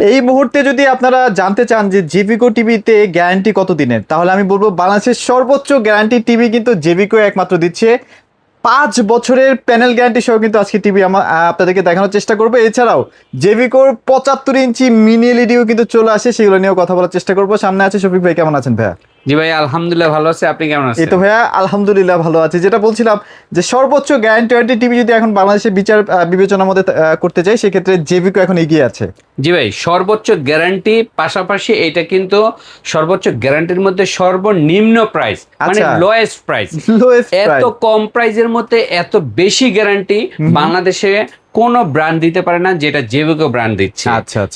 এই মুহূর্তে যদি আপনারা জানতে চান যে জেভিকো টিভিতে গ্যারান্টি কত দিনের, তাহলে আমি বলবো বাংলাদেশের সর্বোচ্চ গ্যারান্টি টিভি কিন্তু জেভিকো একমাত্র দিচ্ছে। 5 বছরের প্যানেল গ্যারান্টি সহ কিন্তু আজকে টিভি আপনাদেরকে দেখানোর চেষ্টা করবো। এছাড়াও জেভিকোর 75 ইঞ্চি মিনি এলইডিও কিন্তু চলে আসে, সেগুলো নিয়েও কথা বলার চেষ্টা করবো। সামনে আছে শফিক ভাই, কেমন আছেন ভাইয়া? জি ভাই, আলহামদুলিল্লাহ ভালো আছে। আপনি কেমন আছেন? এই তো ভাইয়া আলহামদুলিল্লাহ ভালো আছে। যেটা বলছিলাম যে সর্বোচ্চ গ্যারান্টি টিভি যদি এখন বাংলাদেশে বিবেচনার মধ্যে করতে চাই, সেক্ষেত্রে জেভিকো এখন এগিয়ে আছে। জি ভাই, সর্বোচ্চ গ্যারান্টি পাশাপাশি এটা কিন্তু সর্বোচ্চ গ্যারান্টির মধ্যে সর্বনিম্ন প্রাইস, মানে লোয়েস্ট প্রাইস। এত কম প্রাইসের মধ্যে এত বেশি গ্যারান্টি বাংলাদেশে কোন ব্র্যান্ড দিতে পারে না, যেটা জেভিকো ব্র্যান্ড দিচ্ছে।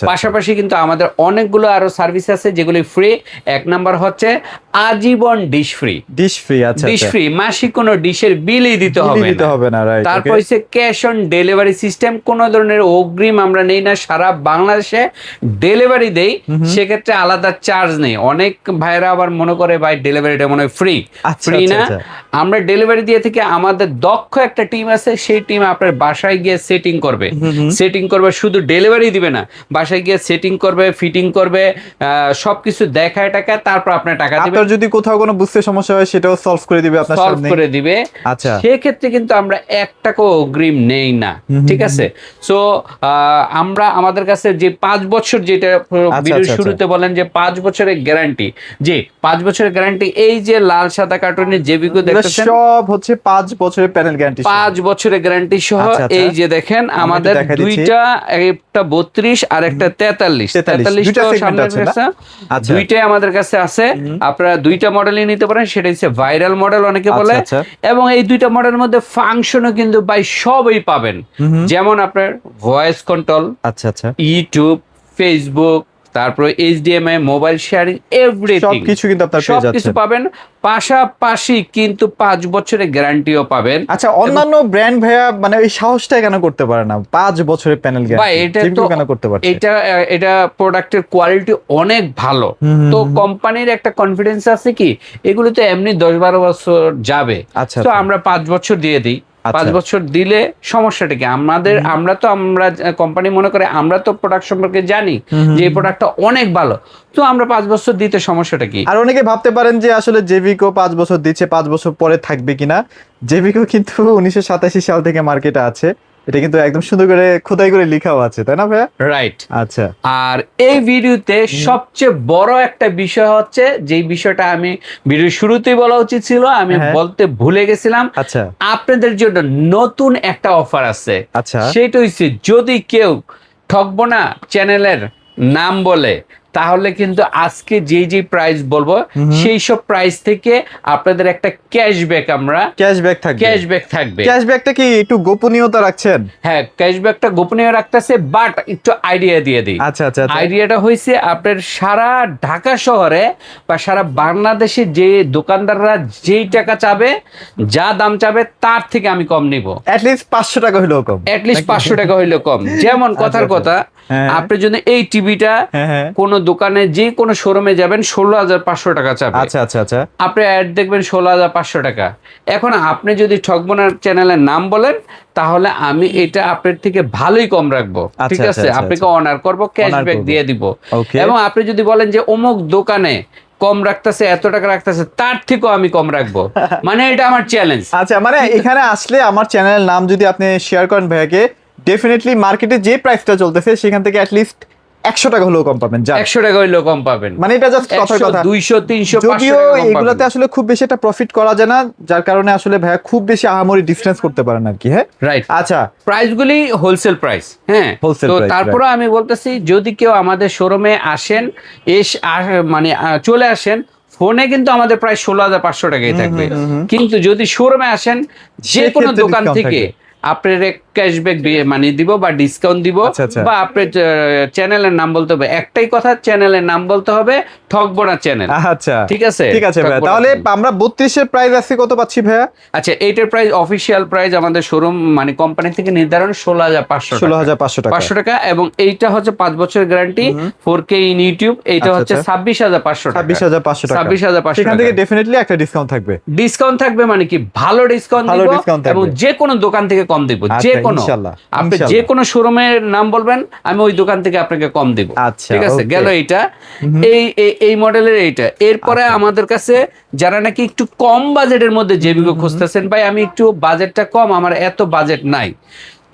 পাশাপাশি কিন্তু আমাদের অনেকগুলো আরো সার্ভিস আছে যেগুলি ফ্রি। এক নাম্বার হচ্ছে আজীবন ডিশ ফ্রি। ডিশ ফ্রি, মাসিক কোনো ডিশের বিলই দিতে হবে না। তারপর হচ্ছে ক্যাশ অন ডেলিভারি সিস্টেম, কোন ধরনের অগ্রিম আমরা নেই না, সারা বাংলাদেশে ডেলিভারি দেই, সেক্ষেত্রে আলাদা চার্জ নেই। অনেক ভাইরা আবার মনে করে ভাই ডেলিভারিটা মনে হয় ফ্রি। ফ্রি না, আমরা ডেলিভারি দিয়ে থেকে আমাদের দক্ষ একটা টিম আছে, সেই টিম আপনার বাসায় গিয়ে সেটিং করবে, শুধু ডেলিভারি দিবে না, বাসায় গিয়ে সেটিং করবে, ফিটিং করবে, সবকিছু দেখায় টাকা, তারপর আপনার টাকা দিবে। আপনার যদি কোথাও কোনো বুঝতে সমস্যা হয় সেটাও সলভ করে দিবে, আপনার সলভ করে দিবে। আচ্ছা, সেক্ষেত্রে কিন্তু আমরা 1 টাকাও অগ্রিম নেই না, ঠিক আছে? সো আমরা আমাদের কাছে যে 5 বছর, যেটা ভিডিওর শুরুতে বলেন যে 5 বছরের গ্যারান্টি, যে 5 বছরের গ্যারান্টি, এই যে লাল সাদা কার্টুনের জেভিকো দেখতেছেন সব হচ্ছে 5 বছরের প্যানেল গ্যারান্টি, 5 বছরের গ্যারান্টি সহ। এই যে দেখেন আমাদের দুইটা, একটা 32 আর একটা 43 দুইটাই আমাদের কাছে আছে। আপনারা দুইটা মডেলই নিতে পারেন, সেটা হচ্ছে ভাইরাল মডেল অনেকে বলে। এবং এই দুইটা মডেলের মধ্যে ফাংশনও কিন্তু ভাই সবই পাবেন, যেমন আপনার ভয়েস কন্ট্রোল, ইউটিউব, ফেসবুক, তারপরে এইচডিএমআই, মোবাইল শেয়ারিং, এভরিথিং সবকিছু কিন্তু আপনারা পেয়ে যাচ্ছেন, সবকিছু পাবেন। পাশাপাশি কিন্তু 5 বছরের গ্যারান্টিও পাবেন। আচ্ছা, অন্যান্য ব্র্যান্ড ভাইয়া মানে এই সাহসটা কেন করতে পারে না 5 বছরের প্যানেল গ্যারান্টি কেন করতে পারে? এটা প্রোডাক্টের কোয়ালিটি অনেক ভালো, তো কোম্পানির একটা কনফিডেন্স আছে কি এগুলো তো এমনি 10-12 বছর যাবে, তো আমরা 5 বছর দিয়ে দিই। 5 বছর দিলে সমস্যাটা কি? আমরা কোম্পানি মনে করে আমরা তো প্রোডাক্ট সম্পর্কে জানি যে এই প্রোডাক্টটা অনেক ভালো, তো আমরা 5 বছর দিতে সমস্যাটা কি? আর অনেকে ভাবতে পারেন যে আসলে জেভিকো 5 বছর দিচ্ছে, 5 বছর পরে থাকবে কিনা। জেভিকো কিন্তু 1987 সাল থেকে মার্কেটে আছে, এটা কিন্তু একদম সুন্দর করে খোদাই করে লেখাও আছে, তাই না ভাইয়া? রাইট। আচ্ছা, আর এই ভিডিওতে সবচেয়ে বড় একটা বিষয় হচ্ছে, যে বিষয়টা আমি ভিডিও শুরুতেই বলা উচিত ছিল, আমি বলতে ভুলে গেছিলাম। আচ্ছা, আপনাদের জন্য নতুন একটা অফার আছে। আচ্ছা, সেটা হচ্ছে যদি কেউ ঠকবো না চ্যানেলের নাম বলে, তাহলে কিন্তু আজকে যে প্রাইস বলবো সেই সব প্রাইস থেকে আপনাদের একটা ক্যাশব্যাক থাকবে। ক্যাশব্যাকটা কি একটু গোপনীয়তা রাখছেন? হ্যাঁ, ক্যাশব্যাকটা গোপনীয় রাখতেছে, বাট একটু আইডিয়া দিয়ে দিই। আচ্ছা, আইডিয়াটা হইছে আপনার সারা ঢাকা শহরে বা সারা বাংলাদেশে যে দোকানদাররা যেই টাকা চাবে, যা দাম চাবে, তার থেকে আমি কম নিব। অ্যাটলিস্ট 500 টাকা হইলেও কম, অ্যাটলিস্ট 500 টাকা হইলেও কম। যেমন কথার কথা, আপনি যদি এই টিভিটা কোন দোকানে, যে কোনো শোরুমে যাবেন, 16,500 টাকা চাবে। আচ্ছা, আপনি অ্যাড দেখবেন 16,500 টাকা। এখন আপনি যদি ঠকবনার চ্যানেলের নাম বলেন, তাহলে আমি এটা আপনার থেকে ভালোই কম রাখবো, ঠিক আছে? আপনাকে অনার করব, ক্যাশব্যাক দিয়ে দিব। এবং আপনি যদি বলেন যে অমুক দোকানে কম রাখতেছে, এত টাকা রাখতেছে, তার থেকেও আমি কম রাখবো, মানে এটা আমার চ্যালেঞ্জ। আচ্ছা, মানে এখানে আসলে আমার চ্যানেলের নাম যদি আপনি শেয়ার করেন ভাইয়াকে, ডেফিনেটলি মার্কেটে যে প্রাইসটা চলতেছে সেখান থেকে অ্যাটলিস্ট 100 টাকা হলেও কম পাবেন। 100 টাকা হইলেও কম পাবেন, মানে এটা জাস্ট কথার কথা। 200, 300, 500 যদিও এগুলাতে আসলে খুব বেশি একটা প্রফিট করা যায় না, যার কারণে আসলে ভাইয়া খুব বেশি আহামরি ডিফারেন্স করতে পারেন আর কি। হ্যাঁ, রাইট। আচ্ছা, প্রাইসগুলি হোলসেল প্রাইস। হ্যাঁ, তো তারপরে আমি বলতেছি, যদি কেউ আমাদের শোরুমে আসেন, মানে চলে আসেন, ফোনে কিন্তু আমাদের প্রায় 16,500 টাকাই থাকবে। কিন্তু যদি শোরুমে আসেন, যে কোনো দোকান থেকে আপনার ক্যাশব্যাক মানে দিব বা ডিসকাউন্ট দিব, বা আপনার চ্যানেলের নাম বলতে হবে। একটাই কথা, চ্যানেলের নাম বলতে হবে ঠকবো না চ্যানেল। আচ্ছা, ঠিক আছে ভাই। তাহলে আমরা 32 এর প্রাইস আছে কত পাচ্ছি ভাইয়া? আচ্ছা, এইটার প্রাইস, অফিশিয়াল প্রাইস আমাদের শোরুম মানে কোম্পানি থেকে নির্ধারণ 16,500 টাকা। এবং এইটা হচ্ছে 5 বছরের গ্যারান্টি, 4K ইন ইউটিউব। এইটা হচ্ছে 26,500 টাকা। 26,500 সেখান থেকে ডেফিনেটলি একটা ডিসকাউন্ট থাকবে। মানে কি ভালো ডিসকাউন্ট দিব, এবং যে কোনো দোকান থেকে কম দিব, যে কোনো ইনশাআল্লাহ আপনি যে কোনো শোরুমের নাম বলবেন, আমি ওই দোকান থেকে আপনাকে কম দেব। আচ্ছা, ঠিক আছে, গেল এইটা, এই মডেলের এইটা। এরপরে আমাদের কাছে যারা নাকি একটু কম বাজেটের মধ্যে জেবিকো খুঁজতেছেন, ভাই আমি একটু বাজেটটা কম, আমার এত বাজেট নাই,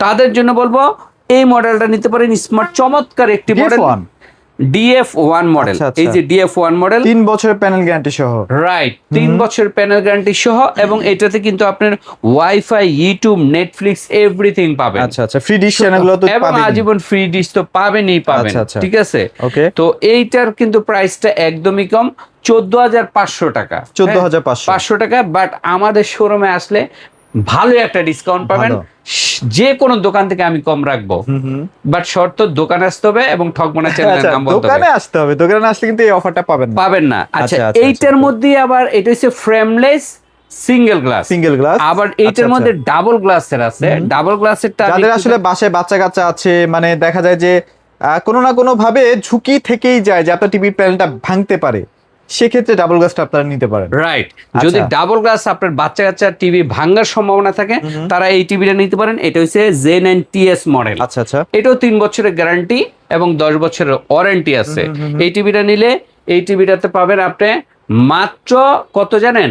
তাদের জন্য বলবো এই মডেলটা নিতে পারেন। স্মার্ট চমৎকার একটি মডেল, DF1 মডেল। এই যে DF1 মডেল, 3 বছরের প্যানেল গ্যারান্টি সহ। রাইট, 3 বছর প্যানেল গ্যারান্টি সহ, এবং এটাতে কিন্তু আপনার ওয়াইফাই, ইউটিউব, নেটফ্লিক্স এভরিথিং পাবেন। আচ্ছা আচ্ছা, ফ্রি ডিশ চ্যানেলগুলো তো এবং পাবেন, আজীবন ফ্রি ডিশ তো পাবেনই পাবেন। ঠিক আছে, ওকে। তো এইটার কিন্তু প্রাইসটা একদমই কম, 14,500 টাকা, 14,500 টাকা। বাট আমাদের শোরুমে আসলে ভালো একটা ডিসকাউন্ট পাবেন, যে কোনো দোকান থেকে আমি কম রাখবো, বাট শর্ত দোকানে আসতে হবে এবং ঠকবনা চ্যানেলের নাম বলতে হবে। দোকানে আসতে হবে, দোকানে আসলে কিন্তু এই অফারটা পাবেন না। আচ্ছা, এইটার মধ্যে আবার এটা হচ্ছে ফ্রেমলেস সিঙ্গেল গ্লাস, আবার এইটার মধ্যে ডাবল গ্লাসের আছে। ডাবল গ্লাসেরটা যাদের আসলে বাসায় বাচ্চা কাচ্চা আছে, মানে দেখা যায় যে কোনো না কোনো ভাবে ঝুঁকি থেকেই যায় যে আপনার টিভির প্যানেলটা ভাঙতে পারে, সেক্ষেত্রে ডাবল গ্লাসটা আপনারা নিতে পারেন। রাইট, যদি ডাবল গ্লাস আপনার বাচ্চা কাচ্চার টিভি ভাঙার সম্ভাবনা থাকে, তারা এই টিভিটা নিতে পারেন। এটা হচ্ছে Z9TS মডেল। আচ্ছা আচ্ছা, এটাও 3 বছরের গ্যারান্টি এবং 10 বছরের ওয়ারেন্টি আছে। এই টিভিটা নিলে এই টিভিটাতে পাবেন আপনি মাত্র কত জানেন?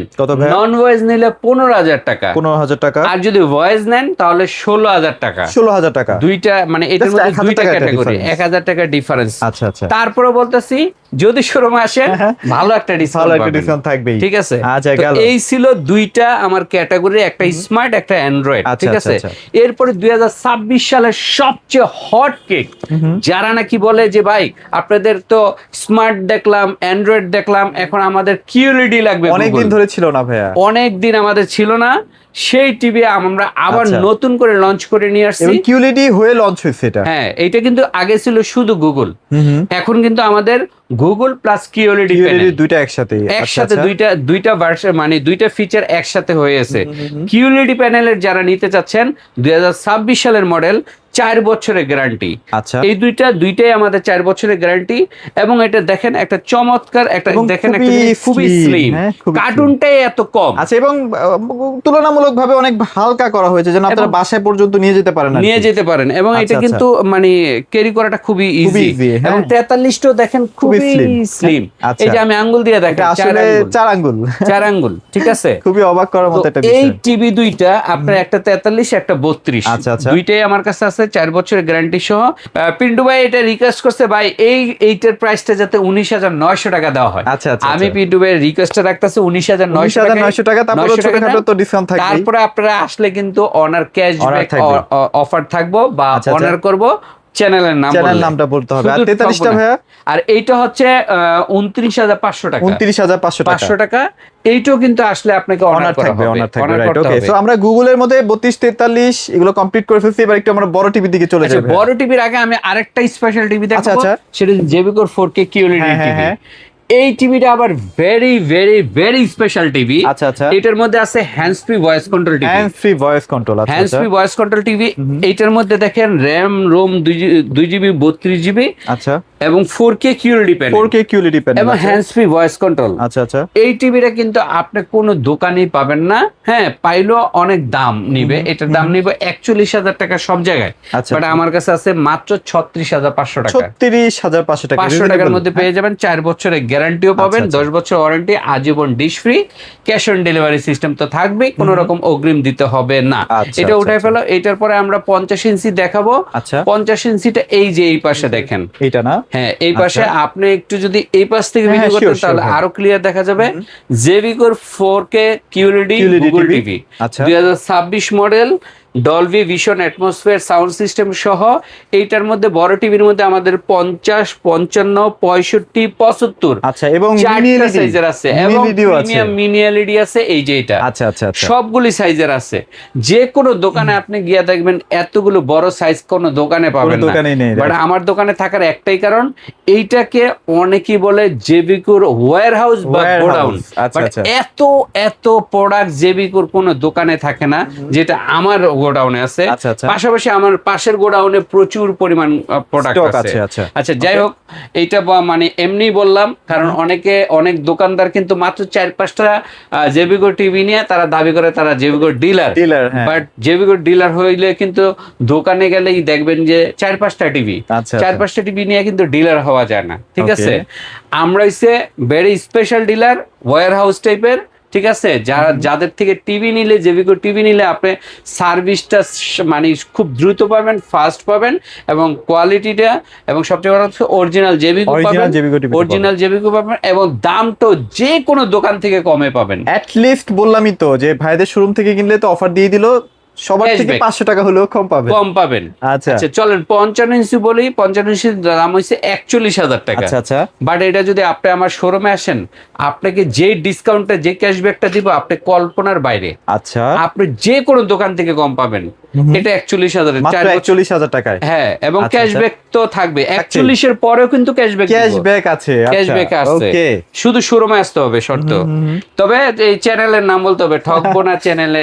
নন ভয়েস নিলে 15,000 টাকা, 15,000 টাকা, আর যদি ভয়েস নেন তাহলে 16,000 টাকা। 16,000 টাকা, দুইটা, মানে এটার মধ্যে দুইটা ক্যাটাগরি, 1,000 টাকা ডিফারেন্স। আচ্ছা আচ্ছা, তারপরে বলতেছি যদি শোরুমে আসেন ভালো একটা ডিসকাউন্ট থাকবেই। ঠিক আছে, আচ্ছা, গেল। এই ছিল দুইটা আমার ক্যাটাগরি, একটা স্মার্ট, একটা অ্যান্ড্রয়েড। ঠিক আছে, এরপরে 2026 সালের সবচেয়ে হট কেক, যারা নাকি বলে যে ভাই আপনাদের তো স্মার্ট দেখলাম, অ্যান্ড্রয়েড দেখলাম, এখন আমাদের QLED লাগবে। অনেকদিন ধরে ছিল না ভাইয়া, অনেকদিন আমাদের ছিল না, সেই টিভি আমরা আবার নতুন করে লঞ্চ করে নিয়ে আসছি। এবং QLED হয়ে লঞ্চ হয়েছে এটা। হ্যাঁ, এটা কিন্তু আগে ছিল শুধু গুগল, এখন কিন্তু আমাদের গুগল প্লাস QLED দুইটা একসাথে দুইটা ভার্সন, মানে দুইটা ফিচার একসাথে হয়েছে। QLED প্যানেলের যারা নিতে চাচ্ছেন, 2026 সালের মডেল, 4 বছরের গ্যারান্টি। আচ্ছা, এই দুইটাই আমাদের 4 বছরের গ্যারান্টি। এবং এটা দেখেন একটা চমৎকার, একটা দেখেন একটা খুবই স্লিম, কার্টুনটাই এত কম। আচ্ছা, এবং তুলনামূলকভাবে অনেক হালকা করা হয়েছে, যেন আপনারা বাসায় পর্যন্ত নিয়ে যেতে পারেন। এবং এটা কিন্তু মানে ক্যারি করাটা খুবই ইজি। এবং 43টাও দেখেন খুবই স্লিম। এই যে আমি আঙ্গুল দিয়ে দেখেন, আসলে 4 আঙ্গুল। ঠিক আছে, খুবই অবাক করার মতো একটা বিষয়। এই টিভি দুইটা আপনার, একটা 43, একটা 32, দুইটাই আমার কাছে আছে 4 বছরের গ্যারান্টি সহ। পিন্টু ভাই এটা রিকোয়েস্ট করছে, ভাই এইটার প্রাইসটা যাতে 19,900 টাকা দেওয়া হয়। আমি পিন্টু ভাই রিকোয়েস্টটা রাখতেছি 19,900 টাকা। তারপরে আপনারা আসলে কিন্তু অনার ক্যাশব্যাক অফার থাকবো, বা অনার করব চ্যানেলের নামটা বলতে হবে। আর 43টা ভাইয়া, আর এইটা হচ্ছে 29,500 টাকা, 29,500 টাকা। এইটাও কিন্তু আসলে আপনাকে অনার থাকবে। ওকে, সো আমরা গুগলের মধ্যে 32, 43 এগুলো কমপ্লিট করে ফেলছি। এবার একটু আমরা বড় টিভির দিকে চলে যাব। বড় টিভির আগে আমি আরেকটা স্পেশাল টিভি দেখাবো, সেটা জেবিকোর 4K QLED টিভি। এই টিভিটা আবার very very very special TV. এটার মধ্যে আছে hands free voice control TV, voice control TV. এইটার মধ্যে দেখেন র‍্যাম রোম 2GB 32GB, আচ্ছা, এবং 4K QLED প্যানেল, এবং হ্যান্ডস ফ্রি ভয়েস কন্ট্রোল। আচ্ছা, এই টিভিটা কিন্তু আপনি কোনো দোকানেই পাবেন না। হ্যাঁ, পাইলেও অনেক দাম নিবে, এটার দাম নিবে 41,000 টাকা সব জায়গায়, বাট আমার কাছে আছে মাত্র 36,500 টাকা। 36,500 টাকা, 500 টাকার মধ্যে পেয়ে যাবেন। 4 বছরের গ্যারান্টিও পাবেন, 10 বছর ওয়ারেন্টি, আজীবন dish free, cash on delivery system তো থাকবেই, কোনো রকম অগ্রিম দিতে হবে না। এটা উঠাই ফেলো। এটার পরে আমরা 50 ইঞ্চি দেখাবো। 50 ইঞ্চিটা এই যে এই পাশে দেখেন, এটা না? হ্যাঁ, এই পাশে। আপনি একটু যদি এই পাশ থেকে ভিডিও করতেন তাহলে আরো ক্লিয়ার দেখা যাবে। জেবিকোর 4K QLED Google TV, 2026 model, Dolby vision atmosphere sound system সহ। এইটার মধ্যে বড় টিভির মধ্যে আমাদের 50, 55, 65, 75, আচ্ছা, এবং চারটা সাইজের আছে, এবং প্রিমিয়াম মিনি এলইডি আছে। এই যে এটা, আচ্ছা, সবগুলি সাইজের আছে। যে কোনো দোকানে আপনি গিয়া দেখবেন এতগুলো বড় সাইজ কোনো দোকানে পাবেন না, বাট আমার দোকানে থাকার একটাই কারণ, এইটাকে অনেকেই বলে জেবিকোর ওয়্যার হাউস বা গোডাউন। এত প্রোডাক্ট জেবিকোর কোনো দোকানে থাকে না, যেটা আমার গোডাউনে আছে। আচ্ছা, আচ্ছা। পাশাপাশি আমার পাশের গোডাউনে প্রচুর পরিমাণ প্রোডাক্ট আছে। আচ্ছা আচ্ছা, যাই হোক, এইটা মানে এমনি বললাম কারণ অনেক দোকানদার কিন্তু মাত্র 4-5টা জেবিকো টিভি নিয়ে তারা দাবি করে তারা জেবিকো ডিলার, বাট জেবিকো ডিলার হইলে কিন্তু দোকানে গেলেই দেখবেন যে 4-5টা টিভি, 4-5টা টিভি নিয়ে কিন্তু ডিলার হওয়া যায় না, ঠিক আছে? আমরা হইছে very special dealer, warehouse টাইপের, ঠিক আছে? যাদের থেকে টিভি নিলে, জেবিকো টিভি নিলে আপনি সার্ভিসটা মানে খুব দ্রুত পাবেন, ফাস্ট পাবেন, এবং কোয়ালিটিটা এবং সবচেয়ে বড় হচ্ছে অরিজিনাল জেবিকো পাবেন, অরিজিনাল জেবিকো পাবেন, এবং দামটাও যে কোনো দোকান থেকে কমে পাবেন। অ্যাট লিস্ট বললামই তো যে ভাইদের শোরুম থেকে কিনলে তো অফার দিয়ে দিল, সবার থেকে 500 টাকা হলেও কম পাবেন। আচ্ছা চলেন 55 ইঞ্চি বলি। 55 ইঞ্চির দাম হইছে 41,000 টাকা। আচ্ছা। বাট এটা যদি আপনি আমার শোরুমে আসেন, আপনাকে যে ডিসকাউন্টটা, যে ক্যাশব্যাকটা দিব, আপনি কল্পনার বাইরে। আচ্ছা, আপনি যে কোনো দোকান থেকে কম পাবেন। এটা 41,000 মাত্র 41,000 টাকায়। হ্যাঁ, এবং ক্যাশব্যাক তো থাকবে। 41 এর পরেও কিন্তু ক্যাশব্যাক আছে। ক্যাশব্যাক আছে, শুধু শোরুমে আসতে হবে শর্ত। তবে এই চ্যানেলের নাম বলতে হবে, ঠকবো না চ্যানেলে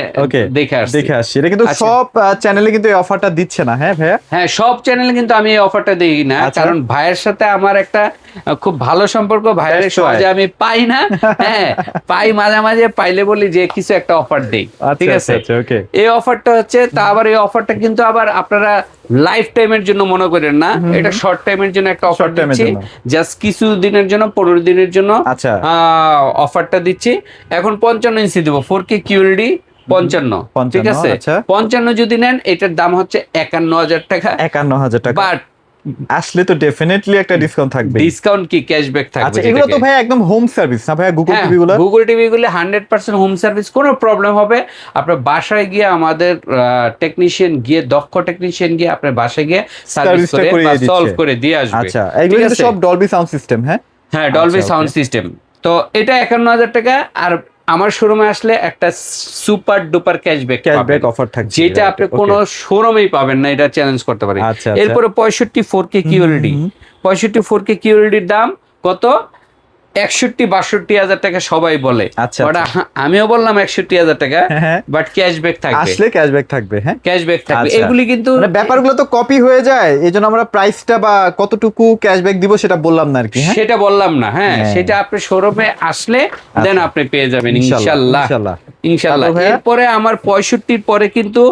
দেখে আসছি। এটা কিন্তু সব চ্যানেলে কিন্তু এই অফারটা দিচ্ছে না। হ্যাঁ ভাইয়া, হ্যাঁ, সব চ্যানেলে কিন্তু আমি এই অফারটা দিই না, কারণ ভাইয়ের সাথে আমার একটা খুব ভালো সম্পর্ক। ভাইয়ের সহজে আমি পাই না, হ্যাঁ পাই মাঝে মাঝে, পাইলে বলি যে কিছু একটা অফার দেই, ঠিক আছে? এই অফারটা হচ্ছে, তা আবার এই অফারটা কিন্তু আবার আপনারা লাইফ টাইমের জন্য মনে করেন না, এটা শর্ট টাইমের জন্য একটা অফার দিচ্ছি, জাস্ট কিছু দিনের জন্য, 15 দিনের জন্য অফারটা দিচ্ছি। এখন 55 ইঞ্চি দেবো, 4K QLED 55, ঠিক আছে? 55 যদি নেন, এটার দাম হচ্ছে 51,000 টাকা। 51,000 টাকা, বাট আসলে তো ডেফিনেটলি একটা ডিসকাউন্ট থাকবে। ডিসকাউন্ট কি ক্যাশব্যাক থাকবে? আচ্ছা, এগুলো তো ভাই একদম হোম সার্ভিস না ভাই? গুগল টিভি গুলো 100% হোম সার্ভিস। কোনো প্রবলেম হবে আপনার বাসায় গিয়ে, আমাদের টেকনিশিয়ান গিয়ে, দক্ষ টেকনিশিয়ান গিয়ে আপনার বাসায় গিয়ে সার্ভিস করে বা সলভ করে দিয়ে আসবে। আচ্ছা, এগুলো কিন্তু সব ডলবি সাউন্ড সিস্টেম। হ্যাঁ, ডলবি সাউন্ড সিস্টেম। তো এটা 51,000 টাকা। আর আমার শোরুমে আসলে একটা সুপার ডুপার ক্যাশব্যাক অফার থাকবে, যেটা আপনি কোনো শোরুমেই পাবেন না, এটা চ্যালেঞ্জ করতে পারি। এরপরে 65 4K QLED, 65 4K QLED এর দাম কত? 61-62,000 টাকা সবাই বলে। আমিও বললাম 61,000 টাকা, বাট ক্যাশব্যাক থাকবে, আসলে ক্যাশব্যাক থাকবে। হ্যাঁ, ক্যাশব্যাক থাকবে। এগুলি কিন্তু ব্যাপারগুলো তো কপি হয়ে যায়, এইজন্য আমরা প্রাইসটা বা কতটুকু ক্যাশব্যাক দিব সেটা বললাম না আর কি। সেটা বললাম না। হ্যাঁ, সেটা আপনি শোরুমে আসলে দেন আপনি পেয়ে যাবেন ইনশাআল্লাহ। এরপরে আমার 65 পরে কিন্তু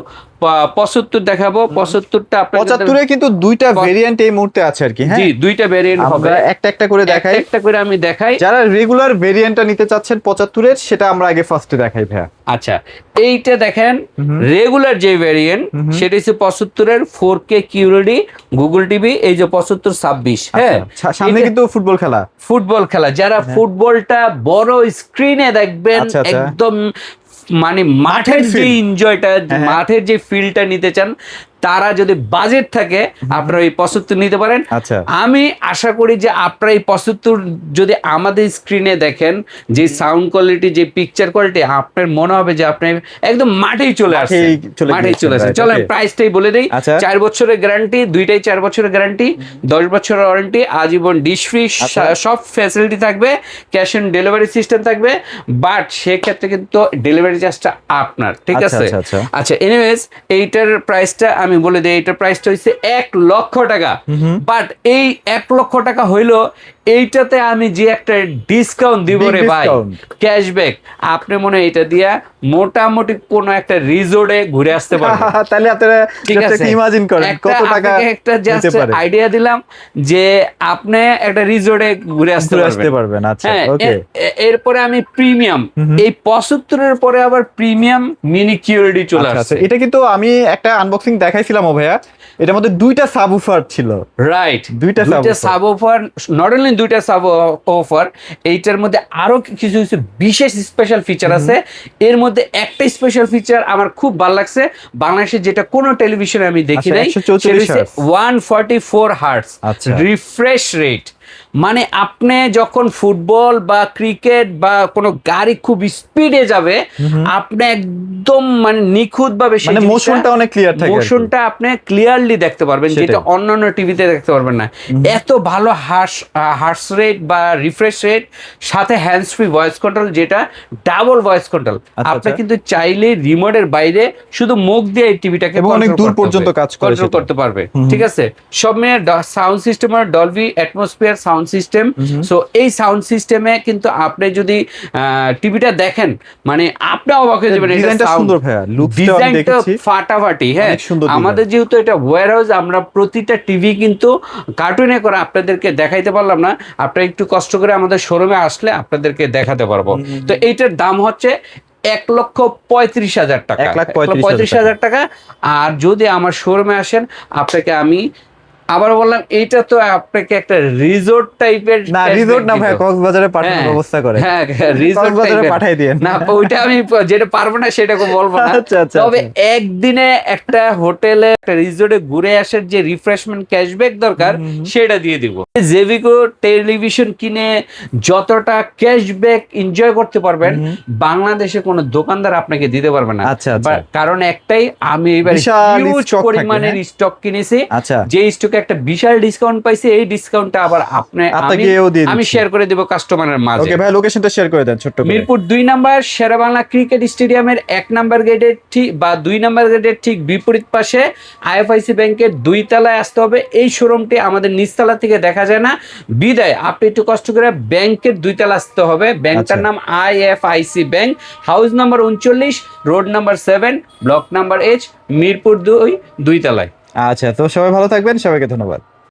75 দেখাবো। 75টা আপনাদের 75 এ কিন্তু দুইটা ভেরিয়েন্ট এই মুহূর্তে আছে আর কি। হ্যাঁ, জি, দুইটা ভেরিয়েন্ট হবে। একটা করে দেখাই, একটা করে আমি দেখাই। যারা রেগুলার ভেরিয়েন্টটা নিতে চাচ্ছেন 75 এর, সেটা আমরা আগে ফার্স্টে দেখাই ভাইয়া। আচ্ছা, এইটা দেখেন রেগুলার যে ভেরিয়েন্ট, সেটা হচ্ছে 75 এর 4K QLED গুগল টিভি। এই যে 75-26। হ্যাঁ, সামনে কিন্তু ফুটবল খেলা, যারা ফুটবলটা বড় স্ক্রিনে দেখবেন, একদম মানে মাঠের যে এনজয়টা, মাঠের যে ফিলটা নিতে চান, তারা যদি বাজেট থাকে আপনারা এই 75 নিতে পারেন। আমি আশা করি যে আপনারা এই 75 যদি আমাদের স্ক্রিনে দেখেন, যে সাউন্ড কোয়ালিটি, যে পিকচার কোয়ালিটি, আপনার মনে হবে যে আপনি একদম মাঠেই চলে আসছেন। চলেন প্রাইসটাই বলে দেই। 4 বছরের গ্যারান্টি, দুইটাই 4 বছরের গ্যারান্টি, 10 বছরের ওয়ারেন্টি, আজীবন ডিশ ফ্রি, সব ফ্যাসিলিটি থাকবে, ক্যাশ অন ডেলিভারি সিস্টেম থাকবে। বাট সেক্ষেত্রে কিন্তু ডেলিভারি চার্জটা আপনার, ঠিক আছে? আচ্ছা, এনিওয়েজ এইটার প্রাইসটা আমি বলে দিই। এইটার প্রাইসটা হচ্ছে 1 লক্ষ টাকা। বাট এই 1 লক্ষ টাকা হইলো, এইটাতে আমি যে একটা ডিসকাউন্ট দিব রে ভাই, ক্যাশব্যাক, আপনি মনে হয় এটা দিয়া মোটামুটি কোন একটা রিসোর্টে ঘুরে আসতে পারবেন। তাহলে আপনারা ইমাজিন করেন কত টাকা। একটা জাস্ট আইডিয়া দিলাম যে আপনি একটা রিসোর্টে ঘুরে আসতে পারবেন। আচ্ছা, ওকে। এরপরে আমি প্রিমিয়াম, এই 75 এর পরে আবার প্রিমিয়াম মিনি QLED চলে আসছে। এটা কিন্তু আমি একটা আনবক্সিং দেখাইছিলাম ভাইয়া, এটার মধ্যে দুইটা সাবউফার ছিল। রাইট, দুইটা সাবউফার, নট অনলি দুইটা সাবউফার, এইটার মধ্যে আরো কিছু কিছু বিশেষ স্পেশাল ফিচার আছে। এর মধ্যে একটা স্পেশাল ফিচার আমার খুব ভালো লাগছে, বাংলাদেশে যেটা কোনো টেলিভিশনে আমি দেখি নাই, 144 হার্টজ রিফ্রেশ রেট। মানে আপনি যখন ফুটবল বা ক্রিকেট বা কোনো গাড়ি খুব স্পিডে যাবে, আপনি একদম মানে নিখুঁত ভাবে মানে মোশনটা অনেক ক্লিয়ার থাকে, মোশনটা আপনি ক্লিয়ারলি দেখতে পারবেন, যেটা অন্যান্য টিভিতে দেখতে পারবেন না। এত ভালো হার্স রেট বা রিফ্রেশ রেট, সাথে হ্যান্ডস ফ্রি ভয়েস কন্ট্রোল, যেটা ডাবল ভয়েস কন্ট্রোল। আপনি কিন্তু চাইলে রিমোটের বাইরে শুধু মুখ দিয়ে এই টিভিটাকে অনেক দূর পর্যন্ত কাজ কন্ট্রোল করতে পারবে, ঠিক আছে। সব মিলে সাউন্ড সিস্টেম আর Dolby atmosphere sound system. So এই সাউন্ড সিস্টেমে কিন্তু আপনি যদি টিভিটা দেখেন, মানে আপনি অবাক হয়ে যাবেন। ডিজাইনটা সুন্দর ভাইয়া, ডিজাইনটা ফাটাফাটি। হ্যাঁ, আমাদের যেহেতু এটা ওয়্যার হাউস, আমরা প্রতিটা টিভি কিন্তু কার্টুনে করে আপনাদেরকে দেখাইতে পারলাম না। আপনারা একটু কষ্ট করে আমাদের শোরুমে আসলে আপনাদেরকে দেখাতে পারবো। তো এইটার দাম হচ্ছে 1,35,000 টাকা, 1,35,000 টাকা। আর যদি আমার শোরুমে আসেন, আপনাকে আমি আবার বললাম, এইটা তো আপনাকে একটা রিসোর্ট টাইপের, না রিসোর্ট না ভাই, কক্সবাজারে পাঠানোর ব্যবস্থা করে। হ্যাঁ, রিসোর্ট কক্সবাজারে পাঠিয়ে দেন না, ওইটা আমি যেটা পারবো না সেটা বলবো না। তবে একদিনে একটা হোটেলে, একটা রিসোর্টে ঘুরে আসার যে রিফ্রেশমেন্ট ক্যাশব্যাক দরকার, সেটা দিয়ে দিব। জেভিকো টেলিভিশন কিনে যতটা ক্যাশব্যাক এনজয় করতে পারবেন, বাংলাদেশে কোনো দোকানদার আপনাকে দিতে পারবে না। কারণ একটাই, আমি এবার হিউজ পরিমাণের স্টক কিনেছি, যে স্টক একটা বিশাল ডিসকাউন্ট পাইছে। এই ডিসকাউন্টটা আবার আমি শেয়ার করে দেব কাস্টমারের মাঝে। ওকে ভাই, লোকেশনটা শেয়ার করে দেন ছোট্ট করে। মিরপুর 2 নাম্বার শেরেবাংলা ক্রিকেট স্টেডিয়ামের 1 নাম্বার গেটের ঠিক বা 2 নাম্বার গেটের ঠিক বিপরীত পাশে আইএফআইসি ব্যাংকের 2 তলায় আসতে হবে। এই শোরুমটি আমাদের নিচতলা থেকে দেখা যায় না, বিদায় আপনি একটু কষ্ট করে ব্যাংকের 2 তলা আসতে হবে। ব্যাংকটার নাম IFIC bank, house number 39, road number 7, block number H, Mirpur 2 তলায়। আচ্ছা, তো সবাই ভালো থাকবেন, সবাইকে ধন্যবাদ।